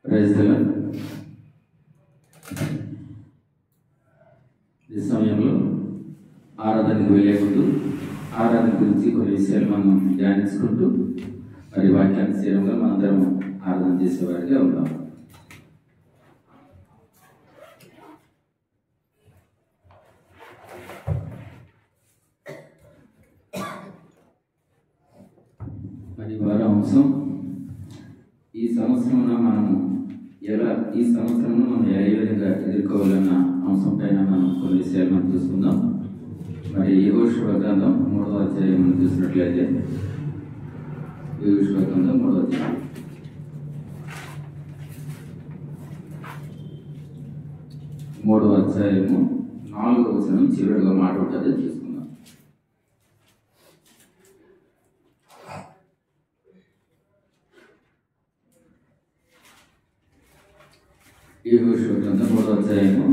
Praise the lord. ఈ సమయంలో ఆరాధనకు వెళ్ళే ముందు ఆరాధన గురించి కొన్ని విషయాలు మనం ధ్యానించుకుంటూ మరి వాక్యానుసారంగా మనందరం ఆరాధన చేసేవారిగా ఉందాం. మరి వారం అంశం ఈ సంవత్సరంలో ఈ సంవత్సరంలో మనం ఏ విధంగా ఎదుర్కోవాలన్న అంశం పైన మనం కొన్ని విషయాలు మనం చూసుకుందాం. మరి యెహోషువ గ్రంథం 3వ అధ్యాయం మనం చూసినట్లయితే యెహోషువ గ్రంథం 3వ అధ్యాయం 3వ అధ్యాయము 4వ వచనం చివరిగా మాట ఉంటుంది, చూసుకుందాం. యెహోషువ గ్రంథం 3వ అధ్యాయము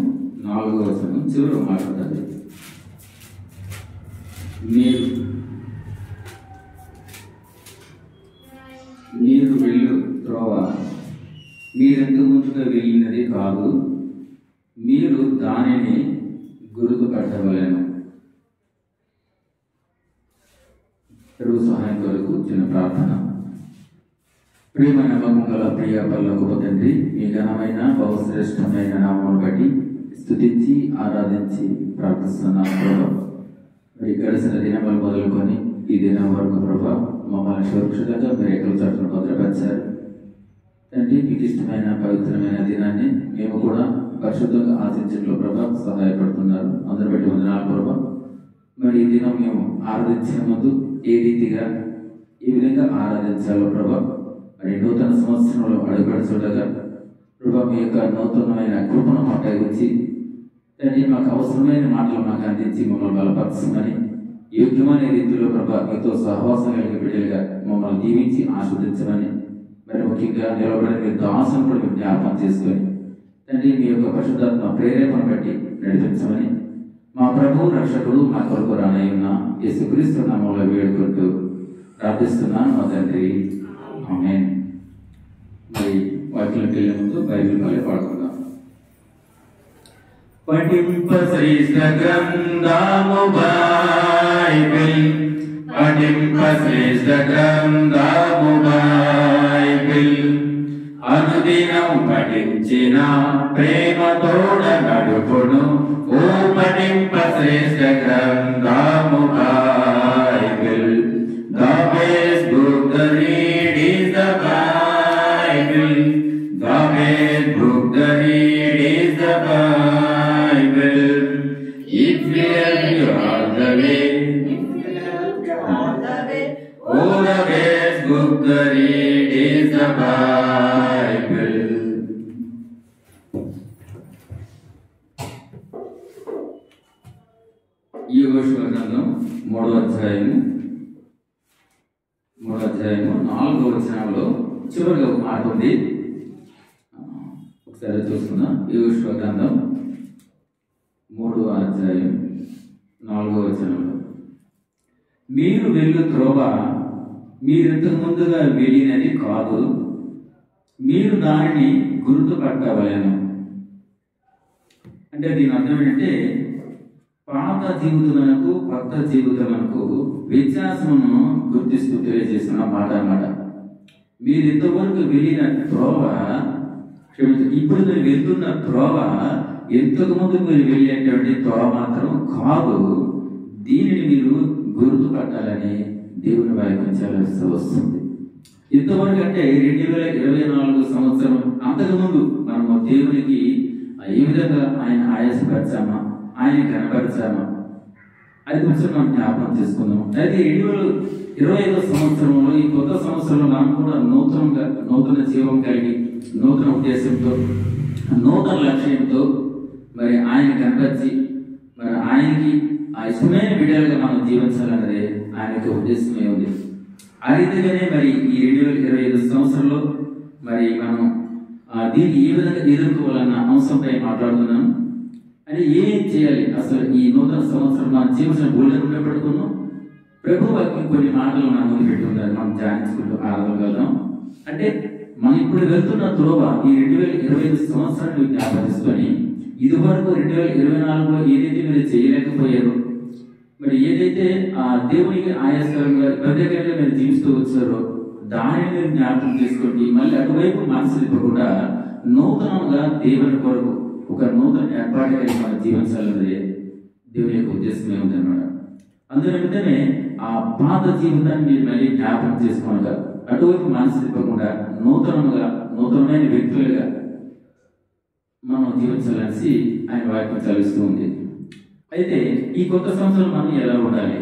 4వ వచనం చివరిగా మాట ఉంటుంది. మీరు వెళ్ళు త్రోవ మీరెంత ముందుగా వెళ్ళినది కాదు, మీరు దానిని గుర్తు పెట్టవలెను. ప్రభు సహాయం కొరకు చిన్న ప్రార్థన. ప్రియమైన మంగళ ప్రియ పరలోకపు తండ్రి, మీ ఘనమైన బహుశ్రేష్టమైన నామమును బట్టి స్తుతించి ఆరాధించి ప్రార్థిస్తున్నాను ప్రభా. మరి గడిచిన దినములు మొదలుకొని ఈ దినం వరకు ప్రభా మమ్మల్ని సురక్షితంగా మీరు ఎక్కడ చోట్ల భద్రపరిచారు తండ్రి. మీకు ఇష్టమైన పవిత్రమైన దినాన్ని మేము కూడా పరిశుద్ధంగా ఆచరించడంలో ప్రభా సహాయపడుతున్నారు. అందరి బట్టి వందనాలు ప్రభా. మరి ఈ దినం మేము ఆరాధించే ముందు ఏ రీతిగా ఏ విధంగా ఆరాధించాలో ప్రభా, మరి నూతన సంవత్సరంలో అడుగుపెడుతుండగా ప్రభా మీ యొక్క నూతనమైన కృపను మాకు ఇచ్చి తండ్రి మాకు అవసరమైన మాటలు మాకు అందించి మమ్మల్ని బలపరచమని, యోగ్యమైన రీతిలో ప్రభా మీతో సహవాసం కలిగి బిడ్డలుగా మమ్మల్ని దీవించి ఆస్వాదించమని, మరి ముఖ్యంగా నిలబడిన మీ దాసును కూడా మీరు జ్ఞాపకం చేసుకొని తండ్రి మీ యొక్క పరిశుద్ధాత్మ ప్రేరేపణ బట్టి నడిపించమని మా ప్రభు రక్షకుడు మా కొరకు రానయ్యున్న యేసుక్రీస్తు నామములో వేడుకుంటూ ప్రార్థిస్తున్నాను మా తండ్రి, ఆమేన్. మరి వాక్యంలోకి వెళ్ళే ముందు బైబిల్ మళ్ళీ పాడుకుందాం. పఠింప శ్రేష్ఠ గ్రంథము బైబిల్, పఠింప శ్రేష్ఠ గ్రంథము బైబిల్, అనుదినం పఠించిన ప్రేమ తోడ నడుపును. ఓ పఠింప శ్రేష్ఠ గ్రంథము Bible, the best book to read is the Bible, the best book to read is the Bible. It will help you all the way, oh the best book to read is the Bible. యెహోషువ గ్రంథం 3వ అధ్యాయము 4వ వచనంలో చివరిగా ఒక మాట ఉంది, ఒకసారి చూసుకుందాం. యెహోషువ గ్రంథం 3వ అధ్యాయం 4వ వచనంలో, మీరు వెళ్ళు త్రోవ మీరింతకు ముందుగా వెళ్ళినది కాదు, మీరు దానిని గుర్తుపట్టవలెను. అంటే దీని అర్థం ఏంటంటే పాత జీవితమునకు కొత్త జీవితమునకు వ్యత్యాసమును గుర్తిస్తూ తెలియజేస్తున్న మాట అన్నమాట. మీరు ఇంతవరకు వెళ్ళిన త్రోవ, ఇప్పుడు మీరు వెళ్తున్న త్రోవ ఇంతకు ముందు మీరు వెళ్ళేటువంటి త్రోవ మాత్రం కాదు, దీనిని మీరు గుర్తుపట్టాలని దేవుని వాయిపించాల్సి వస్తుంది. ఇంతవరకు అంటే 2024 సంవత్సరం అంతకుముందు మనము దేవునికి ఏ విధంగా ఆయన ఆయాసపరిచామా, ఆయన కనపరిచామా, అది కొంచెం మనం జ్ఞాపకం చేసుకుందాం. అయితే 2025 సంవత్సరంలో ఈ కొత్త సంవత్సరంలో మనం కూడా నూతన జీవం కలిగి నూతన ఉద్దేశంతో నూతన లక్ష్యంతో మరి ఆయన కనపరిచి మరి ఆయనకి ఆ ఇష్టమైన బిడ్డలుగా మనం జీవించాలన్నదే ఆయన యొక్క ఉద్దేశమే ఉంది. ఆ రీతిగానే మరి ఈ 2025 సంవత్సరంలో మరి మనం దీన్ని ఏ విధంగా ఎదుర్కోవాలన్న అంశంపై మాట్లాడుతున్నాను. అని ఏం చేయాలి అసలు ఈ నూతన సంవత్సరం మన జీవితం బోల్డెన్ పెట్టుకున్నాం. ప్రభు వాక్యం కొన్ని మాటలు మన ముందు పెట్టి ఉన్నారు, మనం ధ్యానించుకుంటూ ఆరాధన వెళ్దాం. అంటే మనం ఇప్పుడు వెళ్తున్న త్రోవ ఈ 2025 సంవత్సరాన్ని జ్ఞాపకిస్తూని ఇదివరకు 2024లో ఏదైతే మీరు చేయలేకపోయారో, మరి ఏదైతే ఆ దేవునికి ఆయాస్కరంగా ప్రత్యేకంగా మీరు జీవిస్తూ వచ్చారో దానిని మీరు జ్ఞాపకం చేసుకోండి. మళ్ళీ అటువైపు మనసు తిప్పకుండా నూతనంగా దేవుని కొరకు ఒక నూతన ఏర్పాటు కలిగి మన జీవించాలన్నదే దేవుని యొక్క ఉద్దేశం ఏమిటన్నమాట. అందునిమిత్తమే ఆ పాత జీవితాన్ని మీరు మళ్ళీ జ్ఞాపకం చేసుకోనగా అటువైపు మనసు తిప్పకుండా నూతనమైన వ్యక్తులుగా మనం జీవించాలనేసి ఆయన వాక్యం చదివిస్తూ ఉంది. అయితే ఈ కొత్త సంవత్సరం మనం ఎలా ఉండాలి?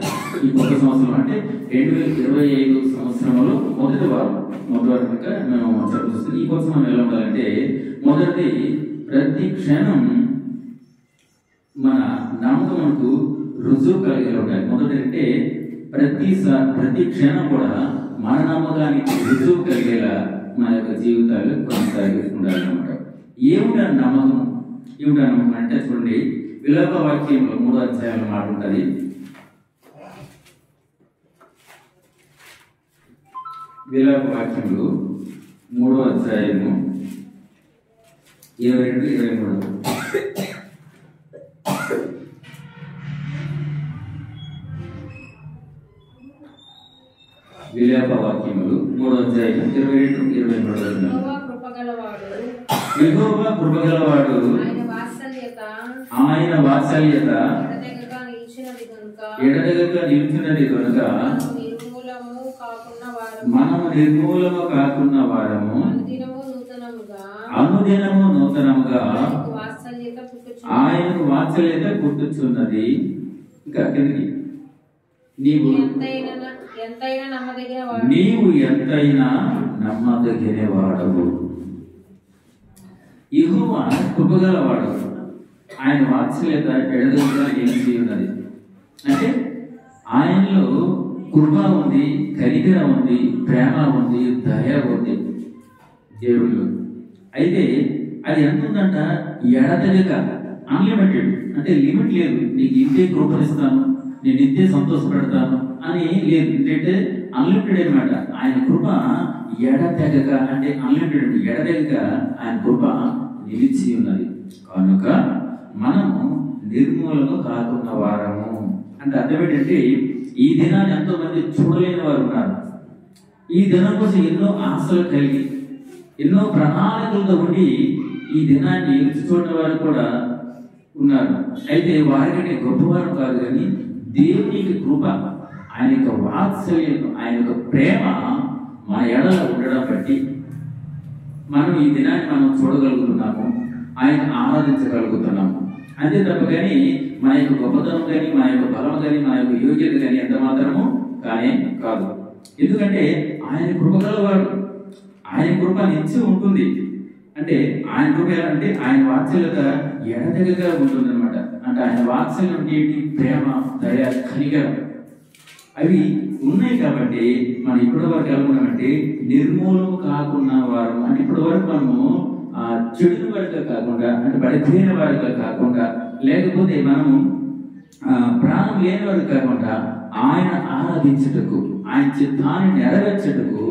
ఈ కొత్త సంవత్సరం అంటే 2025 సంవత్సరంలో మొదటి వారం కనుక మేము చదివిస్తాం. ఈ కొత్త సంవత్సరం ఎలా ఉండాలంటే మొదటిది ప్రతి క్షణం మన నమ్మకమునకు రుజువు కలిగి ఉండాలి. మొదటి అంటే ప్రతి క్షణం కూడా మన నమ్మకానికి రుజువు కలిగేలా మన యొక్క జీవితాలు కొనసాగి ఉండాలన్నమాట. ఏమిటా నమ్మకం అంటే చూడండి, విలాప వాక్యంలో 3వ అధ్యాయంలో మాట ఉంటుంది. విలాప వాక్యంలో 3వ అధ్యాయము 22-23. విలాప వాక్యములు 3వ అధ్యాయం 22-23. యెహోవా కృపగలవాడు, ఆయన వాత్సల్యత ఎడతెగక నిలిచినది కనుక మనము నిర్మూలము కాకున్న వారము అనుదినము నూతనముగా ఆయనకు వాత్సల్యత పుట్టుచున్నది. ఇంకా కిందకి, నీవు ఎంతైనా నమ్మదగిన వాడవు. యెహోవా కృపగలవాడు, ఆయన వాత్సల్యత ఎడతెగక నిలిచి ఉన్నది. అంటే ఆయనలో కృప ఉంది, కనికరం ఉంది, ప్రేమ ఉంది, దయ ఉంది దేవుళ్ళు. అయితే అది ఎంత ఉందంట? ఎడతెగక, అన్లిమిటెడ్, అంటే లిమిట్ లేదు. నీకు ఇంతే కృపనిస్తాను, నేను ఇంతే సంతోషపెడతాను అని లేదు. ఏంటంటే అన్లిమిటెడ్ అనమాట. ఆయన కృప ఎడతెగక, అంటే అన్లిమిటెడ్, ఎడతెగక ఆయన కృప నిలిచి ఉన్నది. కనుక మనము నిర్మూలము కాకున్న వారము అంటే అర్థం ఏంటంటే, ఈ దినాన్ని ఎంతో మంది చూడలేని వారు ఉన్నారు. ఈ దినం కోసం ఎన్నో ఆశలు కలిగి ఎన్నో ప్రణాళికలతో ఉండి ఈ దినాన్ని రుచి చూడని వారు కూడా ఉన్నారు. అయితే వారికంటే గొప్పవారు కాదు, కానీ దేవునికి కృప, ఆయన యొక్క వాత్సల్యం, ఆయన యొక్క ప్రేమ మన ఎడల ఉండడం బట్టి మనం ఈ దినాన్ని మనం చూడగలుగుతున్నాము, ఆయన ఆరాధించగలుగుతున్నాము. అంతే తప్ప కానీ మన యొక్క గొప్పతనం కానీ, మన యొక్క బలం కానీ, మన యొక్క యోగ్యత కానీ ఎంత మాత్రము కానీ కాదు. ఎందుకంటే ఆయన కృపగలవాడు, ఆయన కృప నిలిచి ఉంటుంది. అంటే ఆయన కృప అంటే ఆయన వాత్సల్యత ఎడతెగగా ఉంటుంది అనమాట. అంటే ఆయన వాత్సల్యం అంటే ఏంటి? ప్రేమ, దయ, కనికరం అవి ఉన్నాయి. కాబట్టి మనం ఇప్పటి వరకు అనుకున్నామంటే నిర్మూలము కాకున్న వారు, అంటే ఇప్పటి వరకు మనము చెడుని వారిగా కాకుండా, అంటే పడిపోయిన వారిగా కాకుండా, లేకపోతే మనము ప్రాణం లేని వారికి కాకుండా ఆయన ఆరాధించుటకు, ఆయన చిత్తాన్ని నెరవేర్చుటకు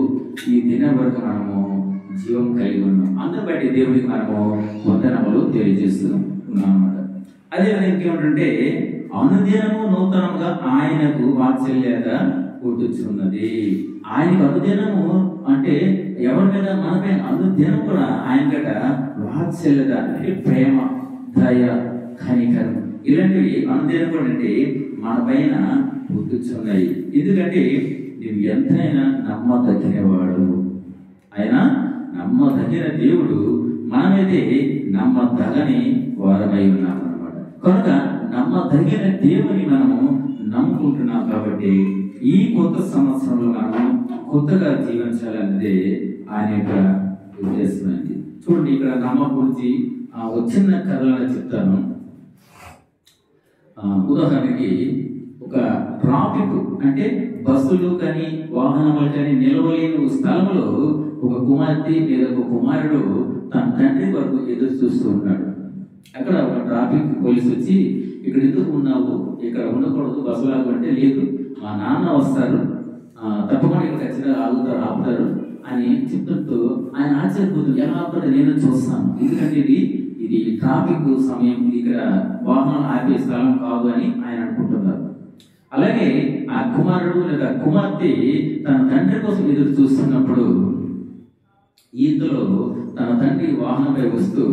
ఈ దినం వరకు మనము జీవం కలిగి ఉన్నాం. అందుని బట్టి దేవుడికి మనము వందనములు తెలియజేస్తూ ఉన్నాం అన్నమాట. అదేవిధంగా ఇంకేమిటంటే, అనుదినము నూతనంగా ఆయనకు వాత్సల్యత పుట్టుచున్నది. ఆయనకు అనుదినము అంటే ఎవరి మీద? మనపై అనుదినం కూడా ఆయన గట వాత్సల్యత అంటే ప్రేమ, దయ, కనికరం ఇలాంటివి అనుదినం కూడా అంటే మన పైన పుట్టుచున్నాయి. ఎందుకంటే నువ్వు ఎంతైనా నమ్మదగినవాడు, ఆయన నమ్మదగిన దేవుడు, మనమైతే నమ్మదగని వారమై ఉన్నాం అన్నమాట. కనుక నమ్మదగిన దేవుని మనము నమ్ముకుంటున్నాం. కాబట్టి ఈ కొత్త సంవత్సరంలో మనం కొత్తగా జీవించాలన్నదే ఆయన యొక్క ఉద్దేశం అండి. చూడండి, ఇక్కడ నమ్మ గురించి చిన్న కథలను చెప్తాను. ఉదాహరణకి ఒక ట్రాఫిక్ అంటే బస్సులు కానీ వాహనములు కానీ నిలవలేని స్థలంలో ఒక కుమార్తె లేదా ఒక కుమారుడు తన తండ్రి వరకు ఎదురు చూస్తూ ఉన్నాడు. అక్కడ ఒక ట్రాఫిక్ పోలీసు వచ్చి, ఇక్కడ ఎందుకు ఉన్నావు, ఇక్కడ ఉండకూడదు బస్సులాగా అంటే, లేదు మా నాన్న వస్తారు, తప్పకుండా ఇక్కడ ఖచ్చితంగా ఆపుతారు అని చెప్తూ ఆయన ఆశ్చర్యపోతుంది. ఎలా ఆపుతాడో నేను చూస్తాను, ఎందుకంటే ఇది ట్రాఫిక్ సమయం, ఇక్కడ వాహనాలు ఆపే స్థలం కాదు అని ఆయన అనుకుంటున్నారు. అలాగే ఆ కుమారుడు లేదా కుమార్తె తన తండ్రి కోసం ఎదురు చూస్తున్నప్పుడు ఈతలో తన తండ్రి వాహనంపై వస్తూ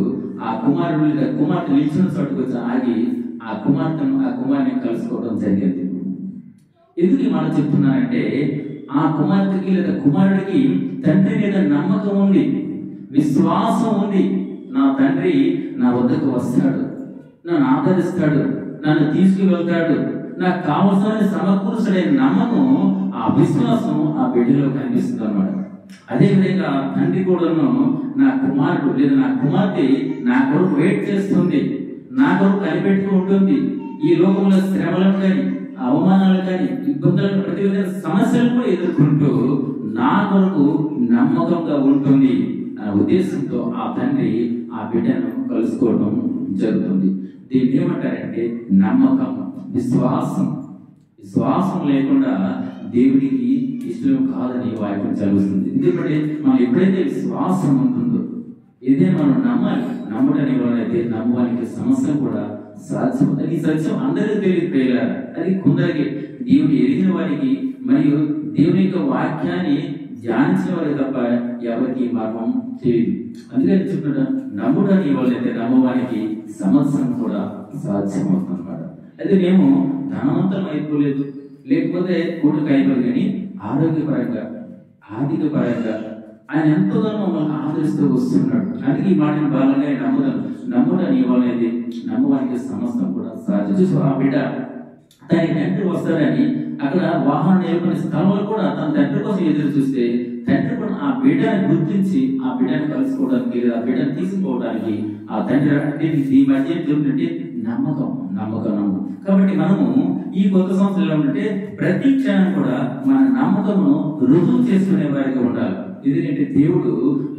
ఆ కుమారుడు లేదా కుమార్తె నిల్చున్న చోటుకు వచ్చి ఆగి ఆ కుమార్తెని కలుసుకోవడం జరిగింది. ఎందుకు ఈ మాట చెప్తున్నానంటే, ఆ కుమార్తెకి లేదా కుమారుడికి తండ్రి మీద నమ్మకం ఉంది, విశ్వాసం ఉంది. నా తండ్రి నా వద్దకు వస్తాడు, నన్ను ఆదరిస్తాడు, నన్ను తీసుకువెళ్తాడు, నాకు కావలసిన సమకూర్చడే నమ్మకం, ఆ విశ్వాసం ఆ బిడ్డలో కనిపిస్తుంది అన్నమాట. అదేవిధంగా తండ్రి కూడాను నా కుమారుడు లేదా నా కుమార్తె నా కొరకు వెయిట్ చేస్తుంది, నా కొరకు కనిపెట్టుకు ఉంటుంది. ఈ లోకంలో శ్రమలను కానీ అవమానాలు కానీ ఇబ్బందులను ప్రతి విధంగా సమస్యలు కూడా ఎదుర్కొంటూ నా కొరకు నమ్మకంగా ఉంటుంది అనే ఉద్దేశంతో ఆ తండ్రి ఆ బిడ్డను కలుసుకోవడం జరుగుతుంది. దీన్ని ఏమంటారంటే నమ్మకం, విశ్వాసం. విశ్వాసం లేకుండా దేవునికి ఇష్టం కాదని వాక్యం చదువుతుంది. ఎందుకంటే మనం ఎప్పుడైతే విశ్వాసం ఉంటుందో ఏదైనా మనం నమ్మాలి. నమ్మడానికి ఎవరైతే నమ్మడానికి సమస్య కూడా సాధ్యం. అది సత్యం అందరికీ తెలియదు, అది కొందరికి దేవుని ఎరిగిన వారికి మరియు దేవుని యొక్క వాక్యాన్ని ధ్యానించిన వారికి తప్ప ఎవరికి మర్మం తెలియదు. అందుకని చెప్తున్నా, నమ్మడానికి ఎవరైతే నమ్మడానికి సమస్య కూడా సాధ్యమవుతుంది అన్నమాట. అయితే మేము ధనవంతం అయిపోలేదు, లేకపోతే కోటికి అయిపోలేదు, కానీ ఆరోగ్యపరంగా ఆర్థిక పరంగా ఆయన ఎంతోగానో మమ్మల్ని ఆదరిస్తూ వస్తున్నాడు. అందుకే ఈ మాటను బాగా నమ్మడానికి ఇవ్వాలనేది నమ్మడానికి సమస్య కూడా సాధ్యం. చూసి ఆ బిడ్డ తన తండ్రి వస్తాడని అక్కడ వాహనం నిలబడిన స్థలంలో కూడా తన తండ్రి కోసం ఎదురు చూస్తే తండ్రి కూడా ఆ బిడ్డని గుర్తించి ఆ బిడ్డని కలుసుకోవడానికి లేదా ఆ బిడ్డను తీసుకోవడానికి ఆ తండ్రి అంటే ఈ మధ్య ఏమిటంటే నమ్మకం. కాబట్టి మనము ఈ కొత్త సంవత్సరంలో ఉంటే ప్రతి క్షణం కూడా మన నమ్మకమును రుజువు చేసుకునే వారిగా ఉండాలి. ఎందుకంటే దేవుడు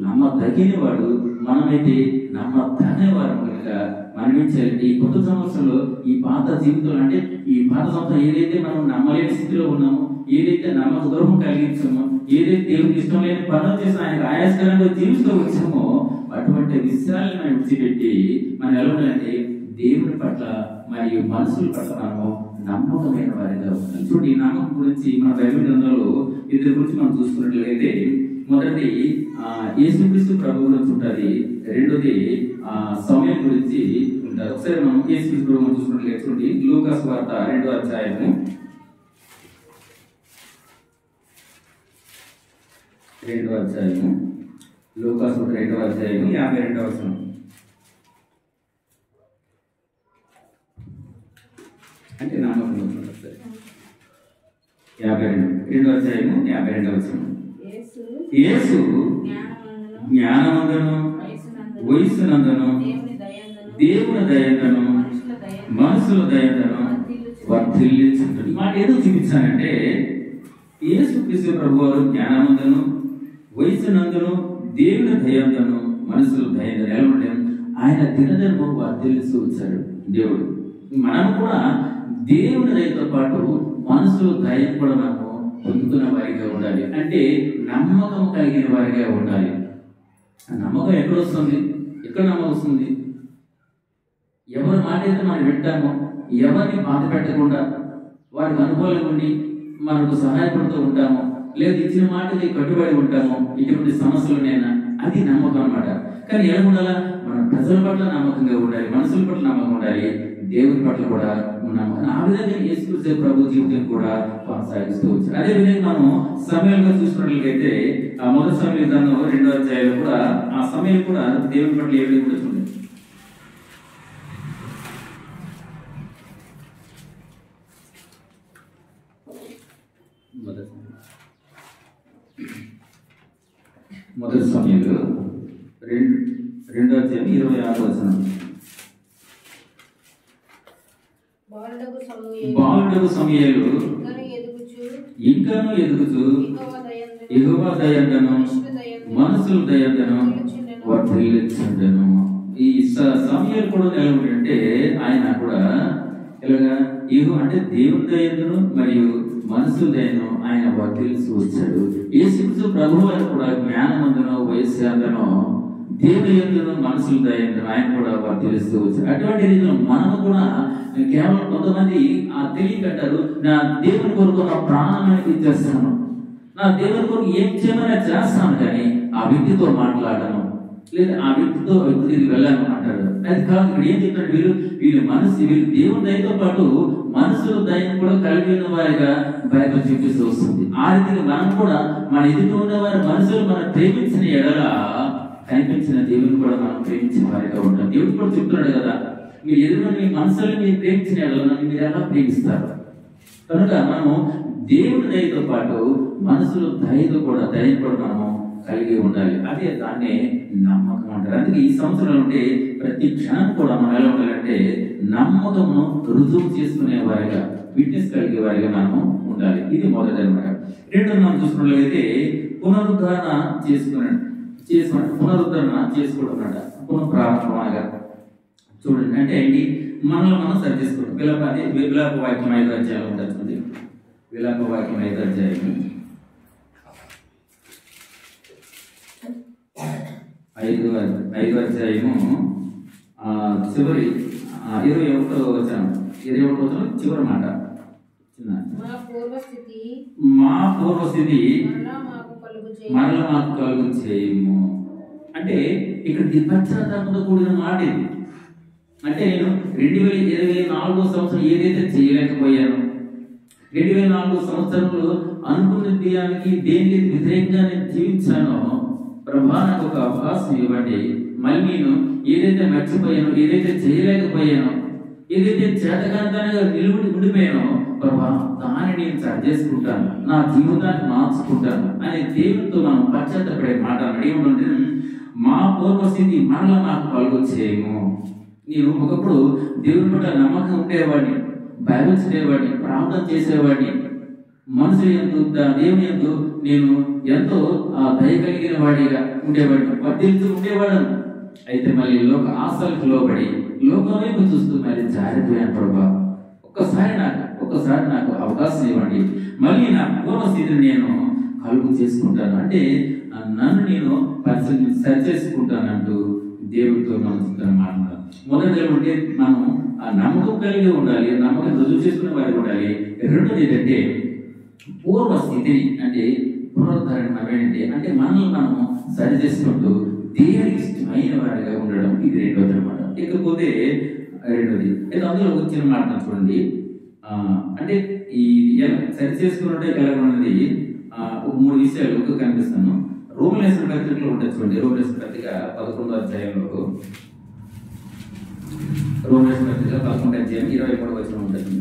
నమ్మదగిన వాడు, మనమైతే నమ్మదగిన వారు కనుక మనం ఏం చేయాలంటే ఈ కొత్త సంవత్సరంలో ఈ పాత జీవితంలో అంటే ఈ పాత సంవత్సరం ఏదైతే మనం నమ్మలేని స్థితిలో ఉన్నామో, ఏదైతే నమ్మక ద్రోహం కలిగించామో, ఏదైతే దేవుడికి ఇష్టం లేని పనులు చేసి ఆయనకు ఆయాస్కరంగా జీవిస్తూ వచ్చామో అటువంటి విషయాలను మనం విడిచిపెట్టి మనం ఎలా ఉండాలంటే దేవుని పట్ల మరియు మనుషుల పట్ల మనము నమ్మకమైన వారిగా ఉండాలి. చూడండి, ఈ నమ్మకం గురించి మన బైబిల్ గ్రంథంలో ఇద్దరి గురించి మనం చూసుకున్నట్లయితే మొదటిది యేసుక్రీస్తు ప్రభు గురించి ఉంటుంది, రెండోది సమయం గురించి ఉంటారు. ఒకసారి మనం యేసుక్రీస్తు ప్రభు చూసుకున్నట్లయితే చూడండి, లూకా సువార్త 2వ అధ్యాయము 52వ వచనం. అంటే నమ్మకం 52వ అధ్యాయము 52వ వచనం. యేసు జ్ఞానమందును వయస్సునందును దేవుని దయందును మనుషుల దయందును వర్ధిల్లించుంటాడు. మాట ఏదో చూపించానంటే యేసుక్రీస్తు ప్రభువారు జ్ఞానమందును వయస్సునందును దేవుని దయందును మనుషుల దయందును ఎలా ఉంటే ఆయన దినదినము వర్ధిల్లిస్తూ వచ్చాడు దేవుడు. మనం కూడా దేవుని దయతో పాటు మనుషుల దయం కూడా మనము పొందుకున్న వారిగా ఉండాలి. అంటే నమ్మకం కలిగిన వారిగా ఉండాలి. ఆ నమ్మకం ఎక్కడ వస్తుంది? నమ్మకం వస్తుంది? ఎవరి మాట అయితే మనం వింటామో, ఎవరిని బాధ పెట్టకుండా వారికి అనుకూలంగా ఉండి మనకు సహాయపడుతూ ఉంటామో, లేదా ఇచ్చిన మాటకి కట్టుబడి ఉంటామో, ఇటువంటి సమస్యలునైనా అది నమ్మకం అన్నమాట. కానీ ఎలా ఉండాలా? మన ప్రజల పట్ల నమ్మకంగా ఉండాలి, మనుషుల పట్ల నమ్మకం ఉండాలి, దేవుని పట్ల కూడా నమ్మకం. ఆ విధంగా యేసుక్రీస్తు ప్రభు జీవితం కూడా కొనసాగిస్తూ వచ్చారు. అదే విధంగా మనం సమయాలుగా చూసుకున్నట్లయితే ఆ మొదటి సమయ గ్రంథం 2వ అధ్యాయంలో కూడా ఆ సమయం కూడా దేవుని పట్ల ఏ విధంగా కూడా చూడండి. మొదటి సమయంలో 2వ అధ్యాయం 26వ వచనం. బాలుడగు సమూయేలు ఇంకను ఎదుగుచు యెహోవా దయందును మనుషుల దయందును వర్ధిల్లించుండెను. ఈ సమూయేలు కూడా ఎలా ఉంటే ఆయన కూడా ఇలాగా అంటే దేవుని దయందును మరియు మనసు దయను ఆయన వర్తిల్సి వచ్చాడు. యేసుక్రీస్తు ప్రభువు వారు కూడా జ్ఞానమందునో వయస్సు అందనో దేవుని యందును మనసుల దయను ఆయన కూడా వర్తిల్స్తూ వచ్చాడు. అటువంటి రీతిలో మనము కూడా కేవలం కొంతమంది తెలియకట్టారు, నా దేవుని కొరకు నా ప్రాణాన్ని ఇచ్చేస్తాను, నా దేవుని కొరకు ఏం చేయమని చేస్తాను, కానీ ఆ వ్యక్తితో మాట్లాడను లేదా ఆ వ్యక్తితో తిరిగి వెళ్ళాను అంటారు. అది కాదు. ఇక్కడ ఏం చెప్తాడు, వీళ్ళు దేవుని దయతో పాటు మనసుల దయను కూడా కలిగి ఉన్న వారిగా బైబిల్ చూపిస్తూ వస్తుంది. ఆ రీతిగా మనం కూడా మన ఎదుటి ఉన్న వారి మనసులు మనం ప్రేమించిన ఎడల కనిపించిన దేవుని కూడా మనం ప్రేమించిన వారిగా ఉంటాం. దేవుడు కూడా చెప్తున్నాడు కదా, మీరు ఎదురు మీ మనసులు మీరు ప్రేమించిన ఎడల నన్ను మీరు ఎలా ప్రేమిస్తారు. కనుక మనము దేవుని దయతో పాటు మనసులు దయను కూడా మనము కలిగి ఉండాలి. అదే దాన్నే నమ్మకం అంటారు. అందుకే ఈ సంవత్సరంలో ఉంటే ప్రతి క్షణం కూడా మనం ఎలా ఉండాలంటే నమ్మకమును రుజువు చేసుకునే వారిగా, విట్నెస్ కలిగే వారిగా మనము ఉండాలి. ఇది మొదటి అనమాట. రెండోది మనం చూసుకున్నట్లయితే పునరుద్ధరణ చేసుకోవడం అన్నమాట. పునఃప్రారంభంగా చూడండి. అంటే ఏంటి, మనలో మనం సరి చేసుకోవడం. విలాప వాక్యం 5వ అధ్యాయం ఉంటుంది. విలాప వాక్యం 5వ అధ్యాయం 5వ అధ్యాయము చివరి 21వ వచనం చివరి మాట, మా పూర్వస్థితి మరలా మాకు కలుగు చేయము. అంటే ఇక్కడ పశ్చాత్తాపంతో కూడిన మాట ఇది. అంటే నేను 2024 సంవత్సరం ఏదైతే చేయలేకపోయాను, 2024 సంవత్సరంలో అనుకున్న దేనికి వ్యతిరేకంగా నేను జీవించానో, ప్రభా నాకు ఒక అవకాశం ఇవ్వండి. మళ్ళీ నేను ఏదైతే మర్చిపోయానో, ఏదైతే చేయలేకపోయానో, ఏదైతే చేతకాంతంగా ఉండిపోయానో, ప్రభా దాన్ని నేను సరి చేసుకుంటాను, నా జీవితాన్ని మార్చుకుంటాను అనే దేవునితో మనం పశ్చాత్తపడే మాట అడిగి, మా పూర్వస్థితి మరలా మాకు కలుగు చేయము. నేను ఒకప్పుడు దేవుని పట్ల నమ్మకం ఉండేవాడిని, బైబిల్ చదివేవాడిని, ప్రార్థన చేసేవాడిని, మనసు దేవుని యందు నేను ఎంతో దయ కలిగిన వాడిగా ఉండేవాడిని, వర్తిల్తూ ఉండేవాడను. అయితే మళ్ళీ లోక ఆశలకు లోబడి లోకమే చూస్తూ మళ్ళీ జారిపోయాను. ప్రభా ఒక్కసారి నాకు అవకాశం ఇవ్వండి, మళ్ళీ నా పూర్వస్థితిని నేను కలుగు చేసుకుంటాను, అంటే నన్ను నేను సరి చేసుకుంటానంటూ దేవుడితో మనం మాట్లాడాలి. మొదటి ఉంటే మనం ఆ నమ్మకం కలిగి ఉండాలి, నమ్మకం రుజువు చేసుకునే వారికి ఉండాలి. రెండోది ఏంటంటే పూర్వస్థితిని, అంటే పునరుద్ధరణ ఏంటంటే అంటే మనల్ని మనము సరి చేసుకుంటూ దేవునికి ఇష్టమైన వారిగా ఉండడం. ఇది రెండోది అనమాట. ఇకపోతే రెండోది అయితే అందులో వచ్చిన మాట చూడండి. అంటే ఈ సరి చేసుకున్నట్టే ఎలా ఉన్నది 3 విషయాలు కనిపిస్తాను. రోమిలేసిన పత్రికలో ఉంటుంది చూడండి. రోమిలేసిన పత్రిక 11వ అధ్యాయంలో, రోమిలేసిన పత్రిక 11వ అధ్యాయం 23వ వచనం ఉంటుంది.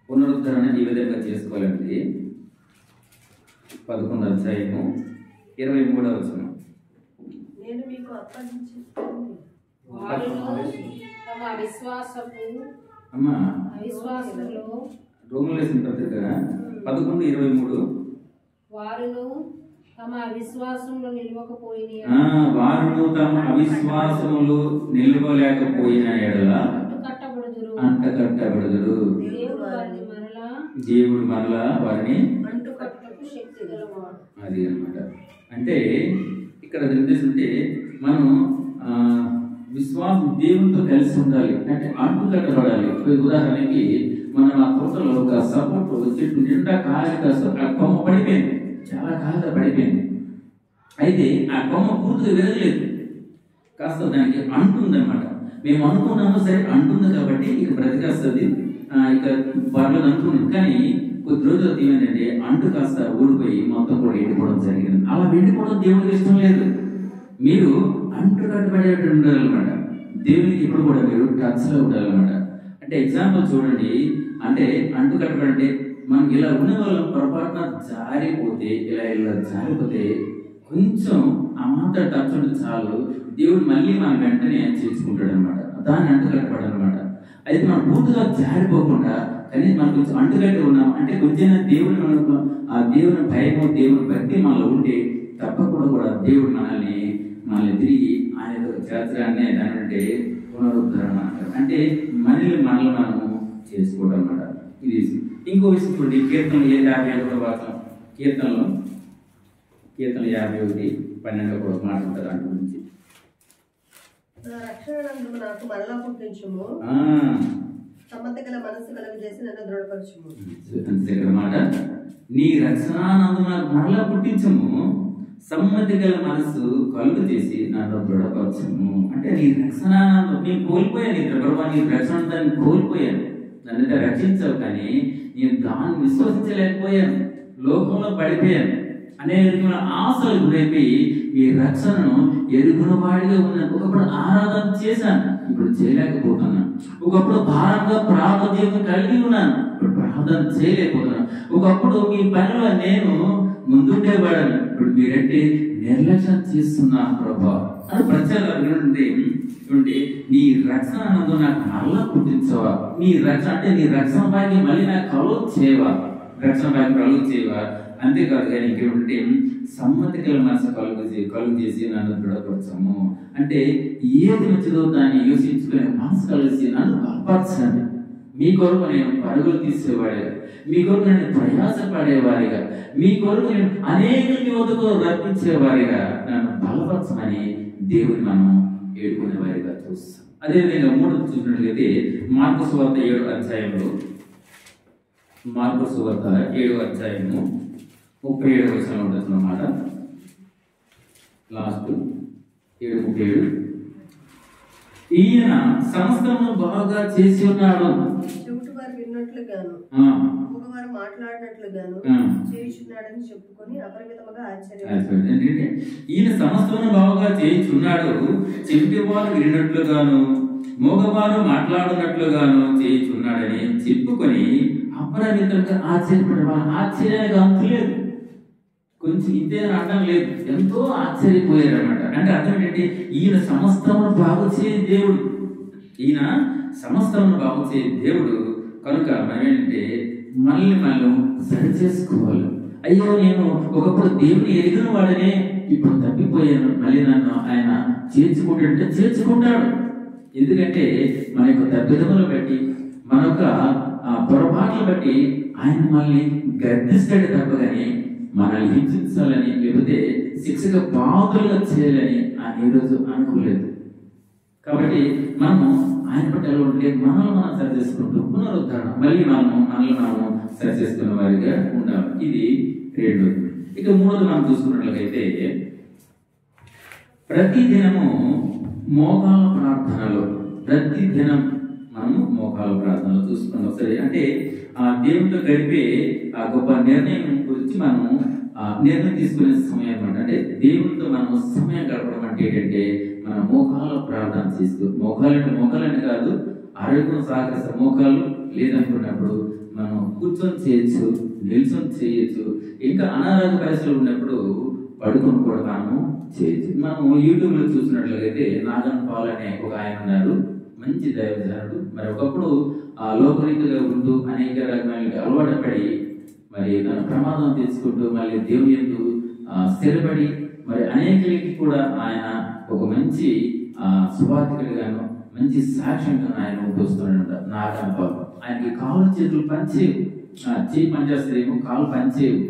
పునరుద్ధరణ ఈ విధంగా చేసుకోవాలంటే 11వ అధ్యాయము 23వ వచనం. నేను మీకు రోమిలేసిన పత్రిక 11:23 వారును తమ అవిశ్వాసంలో నిలవలేకపోయిన ఎడల అంటకట్టబడుదురు. దేవుడు మరలా వారిని శక్తి గలవాడు. అది అన్నమాట. అంటే ఇక్కడ ఉద్దేశంటే మనం విశ్వాసం దేవునితో కలిసి ఉండాలి, అంటే అంటు కట్టబడాలి. ఉదాహరణకి మనం ఆ తోటలో ఒక సపోర్ట్ చెట్టు నిండా కాయ కొమ్మ పడిపోయింది, చాలా కాయగా పడిపోయింది. అయితే ఆ కొమ్మ పూర్తిగా విరగలేదు, కాస్త దానికి అంటుందన్నమాట. మేము అనుకున్నాము సరే అంటుంది కాబట్టి ఇక బ్రతికేస్తుంది, ఇక వాళ్ళు అనుకున్నాం. కానీ కొద్ది రోజులు ఏమైందంటే అంటు కాస్త ఊడిపోయి మొత్తం కూడా ఎండిపోవడం జరిగింది. అలా ఎండిపోవడం దేవుడికి ఇష్టం లేదు. మీరు అంటు కట్టబడేటట్టు ఉండాలన్నమాట. దేవునికి ఇప్పుడు కూడా మీరు టచ్లో ఉండాలన్నమాట. అంటే ఎగ్జాంపుల్ చూడండి, అంటే అంటు కట్టబడంటే మనం ఇలా ఉన్న వాళ్ళం పొరపాటున జారిపోతే ఇలా జారిపోతే కొంచెం ఆ మాట టచ్ ఉంటే చాలు, దేవుడు మళ్ళీ మన వెంటనే చేసుకుంటాడు అనమాట. దాన్ని అంటు కట్టబడాలన్నమాట. అయితే మనం పూర్తిగా జారిపోకుండా కానీ మనం కొంచెం అంటుకట్టి ఉన్నాం అంటే కొంచెం దేవుడు మనకు ఆ దేవుని భయము దేవుని భక్తి మనలో ఉంటే తప్పకుండా కూడా దేవుడు మనల్ని తిరిగి ఆయన చేర్చడాన్ని దాని అంటే పునరుద్ధరణ అంటారు. అంటే మనల్ని మనము చేసుకోవడం అన్నమాట. ఇది ఇంకో విషయం చూడండి, కీర్తనలు 51 కీర్తనలో 51:12 కూడా మాట ఉంటుంది దాని గురించి. రక్షణనందు నాకు మరలా పుట్టించుము, సమ్మతి గల మనసు కలుగజేసి నన్ను దృఢపరచుము. మాట, నీ రక్షణానందు నాకు మరలా పుట్టించము, సమ్మతి గల మనసు కలుగు చేసి నన్ను దృఢపరచము. అంటే నీ రక్షణానందం నేను కోల్పోయాను, ప్రభావ నీ రక్షణ దాన్ని కోల్పోయాను, నన్ను రక్షించావు, కానీ నేను దాన్ని విశ్వసించలేకపోయాను, లోకంలో పడిపోయాను, అనేక ఆశలు గురైపోయి ఈ రక్షణను ఎరుగున వాడిగా ఉన్నాను. ఒకప్పుడు ఆరాధన చేశాను, ఇప్పుడు చేయలేకపోతున్నాను. ఒకప్పుడు భారంగా ప్రార్థన జీవితం కలిగి ఉన్నాను, ఇప్పుడు ప్రార్థన చేయలేకపోతున్నాను. ఒకప్పుడు మీ పనిలో నేను ముందుండేవాడని, ఇప్పుడు మీరంటే నిర్లక్ష్యం చేస్తున్నాను ప్రభా అని ప్రత్యేకండి. నీ రక్షణ నందు నాకు మరలా పుట్టించవా, నీ రక్షణ అంటే నీ రక్షణ భాగ్యం మళ్ళీ నాకు కలుగు చేయవా, రక్షణ భాగ్యం కలుగు చేయవా. అంతేకాదు కానీ ఇంకేమంటే సమ్మతి గల మనసు కలుగు చేసి నన్ను దృఢపరచము. అంటే ఏది మంచిదో దాన్ని యోచించుకునే మనసు కలిసి నన్ను బలపరచండి. మీ కొరకు నేను పరుగులు తీసేవాడిగా, మీ కొరకు నేను ప్రయాసపడేవారిగా, మీ కొరకు నేను అనేక యువతకు రప్పించేవారిగా నన్ను బలపరచమని దేవుని మనం ఏడుకునే వారిగా చూస్తాం. అదేవిధంగా 3 చూసినట్లయితే మార్కు సువార్త 7వ అధ్యాయంలో, మార్కు సువార్త 7వ అధ్యాయము 37వ వచనంలో ఉంటుందన్నమాట. లాస్ట్ 7:37, ఈయన సమస్తము బాగా చేసి ఉన్నాడు, చెవిటి వారు విన్నట్లుగాను మగవారు మాట్లాడినట్లుగాను చేయుచున్నాడని చెప్పుకొని అపరిమితముగా ఆశ్చర్యపోయారు. ఈయన సమస్తము బాగా చేయుచున్నాడు, చెవిటి వారు విన్నట్లుగాను మగవారు మాట్లాడినట్లుగాను చేయుచున్నాడని చెప్పుకొని అపరిమితంగా ఆశ్చర్యపడేవారు. ఆశ్చర్యానికి అంతు లేదు, కొంచెం ఇంతే అర్థం లేదు, ఎంతో ఆశ్చర్యపోయారు అన్నమాట. అంటే అర్థం ఏంటంటే ఈయన సమస్తమును బాగు చేయ దేవుడు, ఈయన సమస్తమును బాగు చేయ దేవుడు. కనుక మనం ఏంటంటే మనల్ని సరి చేసుకోవాలి. అయ్యో నేను ఒకప్పుడు దేవుని ఎరిగిన వాడనే, ఇప్పుడు తప్పిపోయాను, మళ్ళీ నన్ను ఆయన చేర్చుకుంటాడంటే చేర్చుకుంటాడు. ఎందుకంటే మన యొక్క తప్పిదములు బట్టి, మన యొక్క పొరపాట్లు బట్టి ఆయన మనల్ని గర్దిస్తాడు తప్ప కానీ మనల్ని హింసించాలని లేకపోతే శిక్షగా బాధలుగా చేయాలని ఆయన ఈ రోజు అనుకోలేదు. కాబట్టి మనము ఆయన పట్ల ఉంటే మనల్ని మనం సరి చేసుకుంటూ పునరుద్ధరణ మళ్ళీ మనల్ని సరి చేసుకున్న వారిగా ఉండాలి. ఇది 2. ఇక 3 మనం చూసుకున్నట్లయితే ప్రతిదినము మోకాళ్ళ ప్రార్థనలో, ప్రతిదినం మనము మోకాళ్ళ ప్రార్థనలో చూసుకున్నాం సరే. అంటే ఆ దేవునితో గడిపే ఆ గొప్ప నిర్ణయం గురించి మనము నిర్ణయం తీసుకునే సమయం అనమాట. అంటే దేవునితో మనం సమయం గడపడం అంటే ఏంటంటే మన మోకాళ్ళ ప్రార్థన చేస్తూ, మోకాలని కాదు, ఆరోగ్యం సహకరిస్తే మోకాళ్ళు లేదనుకున్నప్పుడు మనం కూర్చొని చేయొచ్చు, నిల్చొని చేయొచ్చు, ఇంకా అనారోగ్య పరిస్థితులు ఉన్నప్పుడు పడుకొని కూడా మనము చేయొచ్చు. మనము యూట్యూబ్లో చూసినట్లయితే నాగన్ పాల్ అనే ఒక ఆయన ఉన్నారు, మంచి దైవజనుడు. మరి ఒకప్పుడు లోకరీతిగా ఉంటూ అనేక రకమైన అలవాటు పడి మరి తన ప్రమాదం తెచ్చుకుంటూ మళ్ళీ దేవుని యందు స్థిరపడి మరి అనేకలకి కూడా ఆయన ఒక మంచి సువార్థికుడిగాను మంచి సాక్ష్యంగా ఆయన ఉపయోగిస్తున్నాడు. నాగన్ పాల్ ఆయనకి కాళ్ళు చేతులు పనిచేయవు, చేయి పనిచేస్తుందేమో, కాళ్ళు పనిచేయవు,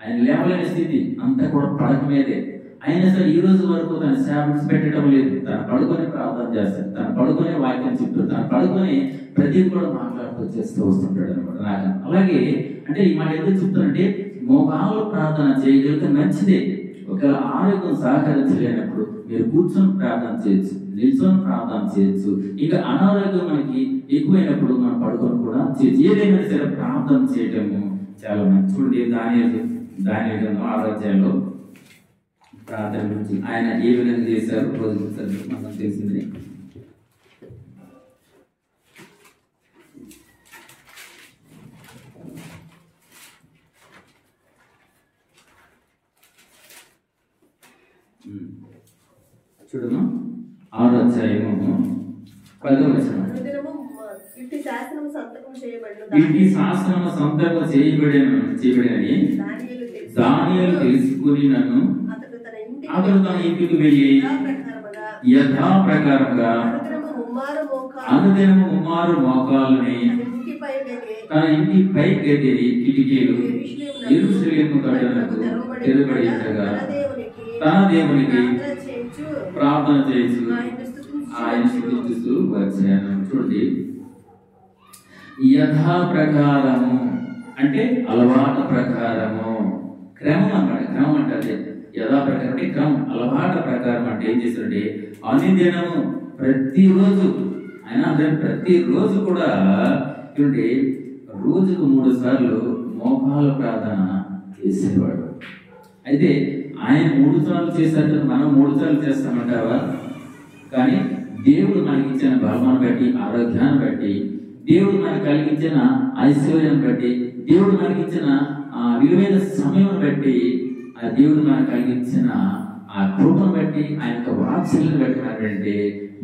ఆయన లేవలేని స్థితి, అంతా కూడా పడక మీదే. అయినా సరే ఈ రోజు వరకు తన సేవలు పెట్టడం లేదు, తను పడుకొని ప్రార్థన చేస్తాడు, తను పడుకొని వాక్యం చెప్తాడు, తను పడుకొని ప్రతి కూడా మాట్లాడుతూ చేస్తూ వస్తుంటాడు అనమాట నాగన్. అలాగే అంటే ఈ మాట ఎందుకు చెప్తానంటే మోకాళ్ళ ప్రార్థన చేయగలిగితే మంచిదే. ఒకవేళ ఆరోగ్యం సహకరించలేనప్పుడు మీరు కూర్చొని ప్రార్థన చేయొచ్చు, నిల్చొని ప్రార్థన చేయొచ్చు. ఇక అనారోగ్యం మనకి ఎక్కువైనప్పుడు మనం పడుకొని కూడా చేయొచ్చు. ఏదైనా సరే ప్రార్థన చేయటము చాలా మంచి. చూడండి దానియేలు 6వ అధ్యాయంలో ప్రార్థన గురించి ఆయన ఏ విధంగా చేశారు రోజు మనకు తెలిసింది. చూడము 6వ అధ్యాయము 10వ వచనం. ఇట్టి శాసనము సంతకం చేయబడినని దానియేలు తెలుసుకుని నన్ను అతడు తన ఇంటికి వెళ్ళి యథాప్రకారంగా అనుదినము ముమ్మారు మోకాళ్ళని తన ఇంటి పైకెత్తి కిటికీలు యెరూషలేము కట్టడకు తెరబడి ఉండగా తన దేవునికి ప్రార్థన చేస్తూ ఆయన స్తుతిస్తూ వచ్చాను. చూడండి, యథా ప్రకారము అంటే అలవాటు ప్రకారము, క్రమం అన్నమాట. క్రమం అంటే అదే యథా ప్రకారం అంటే క్రమం, అలవాటు ప్రకారం అంటే ఏం చేస్తారంటే అనుదినము ప్రతిరోజు ఆయన ప్రతిరోజు కూడా చూడండి రోజుకు 3 సార్లు మోకాళ్ళ ప్రార్థన చేసేవాడు. అయితే ఆయన 3 సార్లు చేశారు, మనం 3 సార్లు చేస్తామంటావా? కానీ దేవుడు మనకి ఇచ్చిన బలమాన్ని బట్టి, ఆరోగ్యాన్ని బట్టి, దేవుడు మనకు కలిగించిన ఐశ్వర్యాన్ని బట్టి, దేవుడు మనకి ఇచ్చిన విలువైన సమయం బట్టి, ఆ దేవుడు మనకు కలిగించిన ఆ కృపను బట్టి, ఆయన యొక్క వాత్సల్యాన్ని బట్టి అంటే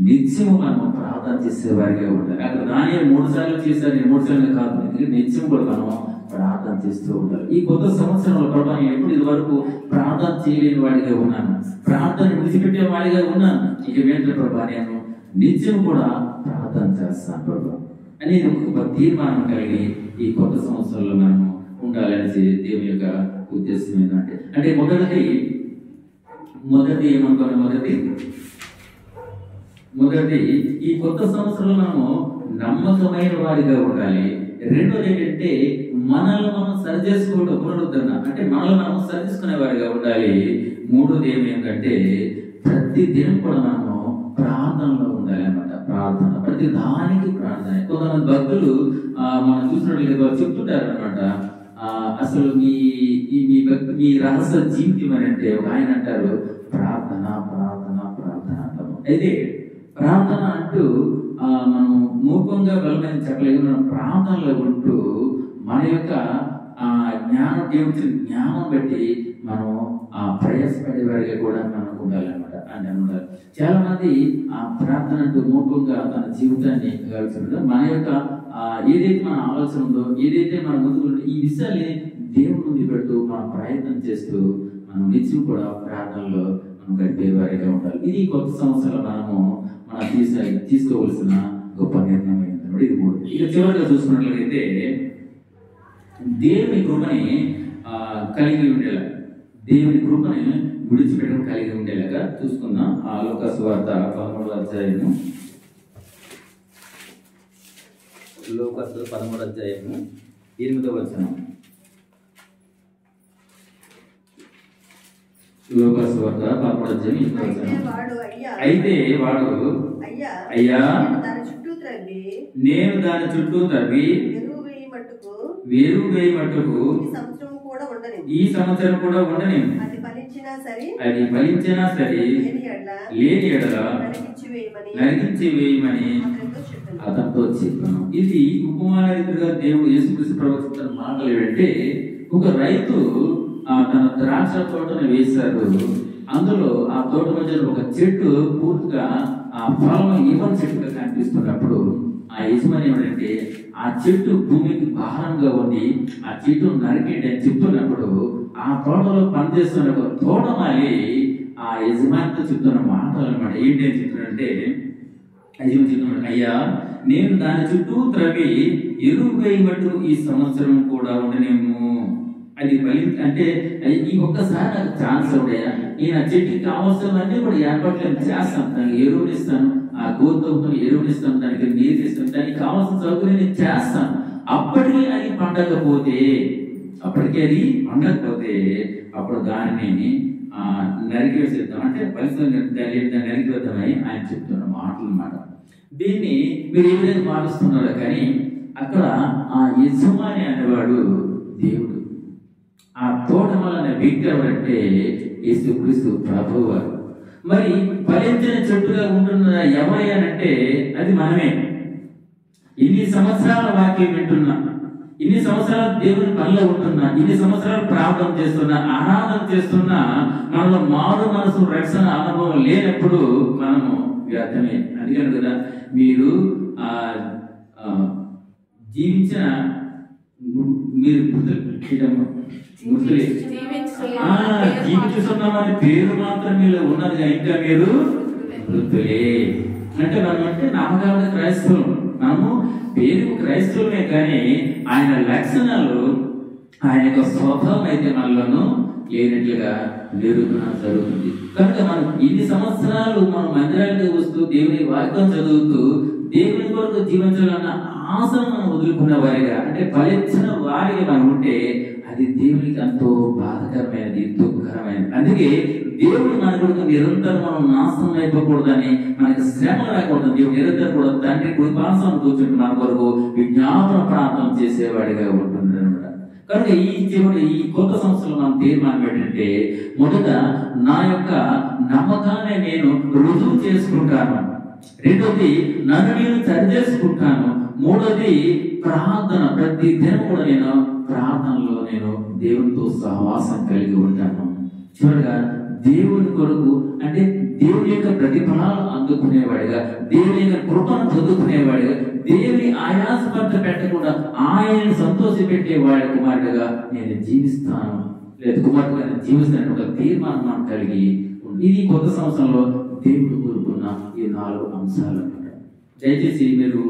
నిత్యము మనం ప్రార్థన చేసేవారిగా ఉండాలి. అక్కడ దాని 3 సార్లు చేశారు, 3 సార్లు కాదు, ఎందుకంటే నిత్యం కూడా మనం ప్రార్థన చేస్తూ ఉండాలి. ఈ కొత్త సంవత్సరంలో ప్రభావం ఎప్పుడు ఇది వరకు ప్రార్థన చేయలేని వాడిగా ఉన్నాను, ప్రార్థన విడిచిపెట్టే వాడిగా ఉన్నాను. ఇక వెంటనే ప్రభా నేను నిత్యం కూడా ప్రార్థన చేస్తాను ప్రభా అనేది ఒక తీర్మానం కలిగి ఈ కొత్త సంవత్సరంలో మనము ఉండాలనేసి దేవుని యొక్క ఉద్దేశం ఏంటంటే, అంటే మొదటి ఏమనుకోవాలి, మొదటి ఈ కొత్త సంవత్సరంలో మనము నమ్మకమైన వారిగా ఉండాలి. రెండోది ఏంటంటే మనల్ని మనం సరి చేసుకోవడం, పునరుద్ధరణ అంటే మనల్ని మనం సరి చేసుకునే వారిగా ఉండాలి. మూడోది ఏమేంటంటే ప్రతి దినం కూడా మనము ప్రార్థనలో ఉండాలి అన్నమాట. ప్రార్థన, ప్రతి దానికి ప్రార్థన. కొంతమంది భక్తులు మనం చూసినట్లయితే చెప్తుంటారు అనమాట, అసలు మీ రహస్య జీవితం అని అంటే ఆయన అంటారు ప్రార్థన ప్రార్థన ప్రార్థన అంటాము. అయితే ప్రార్థన అంటూ మనం మూర్ఖంగా వెళ్ళమని చెప్పలేదు. మనం ప్రార్థనలో ఉంటూ మన యొక్క జ్ఞానం, దేవుడి జ్ఞానం బట్టి మనం ప్రయాసపడే వారిగా కూడా మనం ఉండాలన్నమాట. అంటే ఉండాలి. చాలా మంది ఆ ప్రార్థన అంటూ మూర్ఖంగా తన జీవితాన్ని గడుపుతుంటారు. మన యొక్క ఏదైతే మన ఆలోచన ఉందో, ఏదైతే మన ముందు ఈ విషయాన్ని దేవుడి ముందు పెడుతూ మనం ప్రయత్నం చేస్తూ మనం నిత్యం కూడా ప్రార్థనలో మనం గడిపే వారిగా ఉండాలి. ఇది కొత్త సంవత్సరంలో మనము తీసుకోవలసిన గొప్ప నిర్ణయం ఏంటంటే ఇది మూడు. ఇక చివరిగా చూసుకున్నట్లయితే దేవుని కృపని కలిగి ఉండేలా, దేవుని కృపని విడిచిపెట్టడం కలిగి ఉండేలాగా చూసుకుందాం. లోకా సువార్త 13వ అధ్యాయము, లోకా 13వ అధ్యాయము 8వ వచనం. లోకా సువార్త 13వ అధ్యాయం 8వ వచనం. అయితే వాడు అయ్యా నేను దాని చుట్టూ త్రవ్వి వేరు వేయి మట్టుకు ఈ సంవత్సరం కూడా ఉండని, అది ఫలించినా సరే లేని ఎడల నరికించి వేయమని అతనితో చెప్పాను. ఇది ఉపమానరీతిగా దేవుడు యేసుక్రీస్తు ప్రవక్త మాటలు ఏంటంటే, ఒక రైతు తన ద్రాక్ష తోటను వేశాడు. అందులో ఆ తోట మధ్య ఒక చెట్టు పూర్తిగా ఆ ఫలం ఇవ్వని చెట్టుగా కనిపిస్తున్నప్పుడు ఆ యజమాని ఏమిటంటే ఆ చెట్టు భూమికి భారంగా ఉంది, ఆ చెట్టు నరికేంటి అని చెప్తున్నప్పుడు ఆ తోటలో పనిచేస్తున్న ఒక తోటమాలి ఆ యజమానితో చెప్తున్న మాటలు అనమాట. ఏంటి అని చెప్తున్నాడంటే, యజమాని చెప్తున్నాడు, అయ్యా నేను దాని చుట్టూ త్రవ్వి ఎరువు వేయబట్టు ఈ సంవత్సరం కూడా ఉండనేమో, అది అంటే ఈ ఒక్కసారి నాకు ఛాన్స్ ఉంటాయా, నేను ఆ చెట్టుకి కావాల్సినవన్నీ కూడా ఏర్పాట్లు చేస్తాను, దానికి ఎరువులు ఇస్తాను, ఆ గోధుమతో ఎరువులు ఇస్తాను, దానికి నీరు ఇస్తాను, దానికి కావాల్సిన సౌకర్యం నేను చేస్తాను. అప్పటికీ అది పండకపోతే అప్పుడు దానిని నరికివేసేద్దాం, అంటే పరిస్థితి నరికివేద్దామని ఆయన చెప్తున్న మాటలు అన్నమాట. దీన్ని మీరు ఏ విధంగా మారుస్తున్నారో కానీ అక్కడ ఆ యజమాని అనేవాడు దేవుడు. ఆ తోటమాలి అనే వ్యక్తి ఎవరంటే యేసుక్రీస్తు ప్రభువు వారు. మరి ఫలించిన చెట్టుగా ఉంటున్న ఎవరయ్యానంటే అది మనమే. ఇన్ని సంవత్సరాల వాక్యం వింటున్నా, ఇన్ని సంవత్సరాలు దేవుని పనిలో ఉంటున్నా, ఇన్ని సంవత్సరాలు ప్రార్థన చేస్తున్నా, ఆరాధన చేస్తున్నా, మనలో మారు మనసు రక్షణ అనుభవం లేనప్పుడు మనము వ్యర్థమే. అందుకని కదా మీరు జీవించిన మీరు జీవిస్తున్నామని పేరు మాత్రం మీలో ఉన్నది, ఇంకా మీరు మృతులే. అంటే మనం అంటే నామకాల క్రైస్తవులు, మనము పేరు క్రైస్తవులమే, కానీ ఆయన లక్షణాలు, ఆయన యొక్క స్వభావం అయితే మనలోనూ లేనట్లుగా జరుగుతున్నది జరుగుతుంది. కనుక మనం ఇన్ని సంవత్సరాలు మనం మందిరానికి వస్తూ దేవుని వాక్యం చదువుతూ దేవుని కొరకు జీవించాలన్న ఆశను మనం వదులుకున్న వారిగా, అంటే ఫలించిన వారిగా మనం ఉంటే అది దేవునికి ఎంతో బాధకరమైనది, దుఃఖకరమైనది. అందుకే దేవుడు మన కొరకు నిరంతరం మనం నాశనం అయిపోకూడదని, మనకి శ్రమ రాకూడదు, దేవుడు నిరంతరం కూడా తండ్రి కృపాసనం కూర్చుంటూ మన కొరకు విజ్ఞాపన ప్రార్థన చేసేవాడిగా ఉంటుంది అనమాట. కనుక ఈ కొత్త సంవత్సరంలో మనం తీర్మానం ఏంటంటే, మొదట నా యొక్క నమ్మకాన్ని నేను రుజువు చేసుకుంటాను, రెండోది నన్ను నేను సరి చేసుకుంటాను, మూడోది ప్రార్థన, ప్రతి దినం కూడా నేను ప్రార్థనలో నేను దేవునితో సహవాసం కలిగి ఉంటాను. చివరిగా దేవుని కొరకు, అంటే దేవుని యొక్క ప్రతిఫలాలు అందుకునేవాడిగా, దేవుని యొక్క కృపను చదువుకునేవాడిగా, దేవుని ఆయాసపడ్డ పెట్టకుండా ఆయనను సంతోషపెట్టేవాడి కుమారుడిగా నేను జీవిస్తాను, లేదా కుమారుడుగా నేను జీవిస్తాను ఒక తీర్మానం కలిగి. ఇది కొత్త సంవత్సరంలో దేవుడు కోరుకున్న ఈ 4 అంశాలు అన్నమాట. దయచేసి మీరు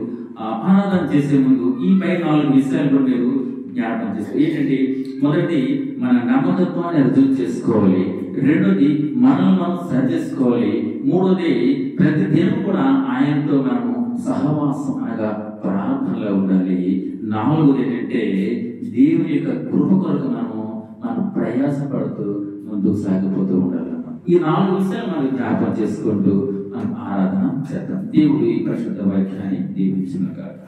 ఆరాధన చేసే ముందు ఈ పై 4 విషయాలు మీరు జ్ఞాపకం చేసుకోవాలి. ఏంటంటే, మొదటి మన నమ్మకత్వాన్ని రుజువు చేసుకోవాలి, రెండోది మనల్ని మనం సరి చేసుకోవాలి, మూడోది ప్రతి దినం కూడా ఆయనతో మనము సహవాసం అనగా ప్రార్థనలో ఉండాలి, నాలుగోది ఏంటంటే దేవుని యొక్క కృప కొరకు మనం ప్రయాసపడుతూ ముందుకు సాగిపోతూ ఉండాలన్నమాట. ఈ 4 విషయాలు మనం జ్ఞాపకం చేసుకుంటూ మనం ఆరాధన చేద్దాం. దేవుడు ఈ పరిశుద్ధ వాక్యాన్ని దీవించును గాక.